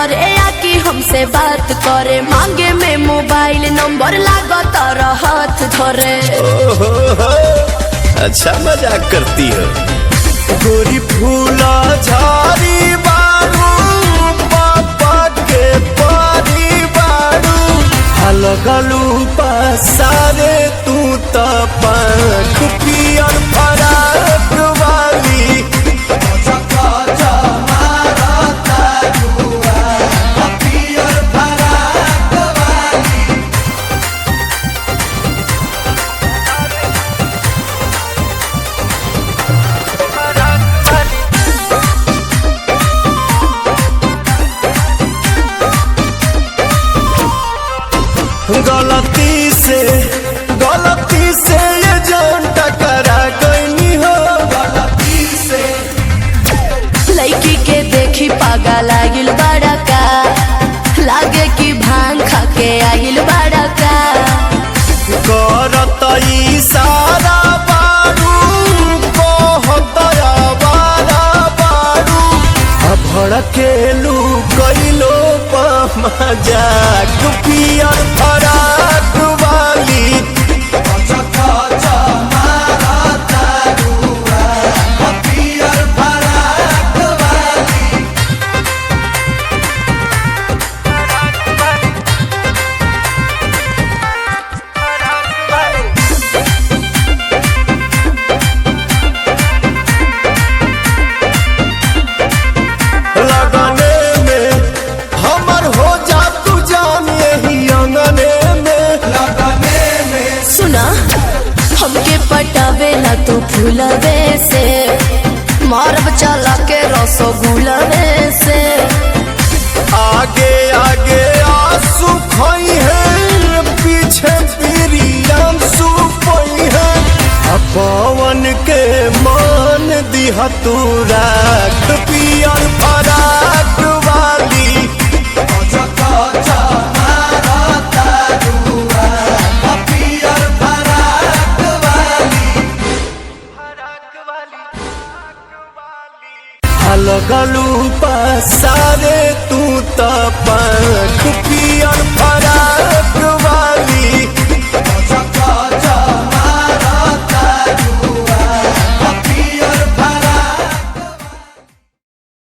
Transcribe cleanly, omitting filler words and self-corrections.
घरे आके हमसे बात करे, मांगे में मोबाइल नंबर लागत हाथ धरे। अच्छा मजाक करती हो। गोरी फूला झाड़ी बारू पापा के पारी बारू, लगलू पसारे तू तो पंख पियर फराक वाली। गलती से ये जान टकरा गई हो, गलती से। लड़की के देखी पागा लागिल बड़ा का, लागे कि भांग खा के आगिल बड़ा का। करत इशारा बारू कहत आवारा बारू, भड़केलू कैलो मजाक पियर फराक वाली। हमके पटावेला तो फूलवे से, मारब चला के रसगुलवे से। आगे आगे आंसू खोई है, पीछे प्रियम सुपई है। पवन के मान दिया तू राख पियर फराक वाली। लगलू पसारे तू तो पंख पियर।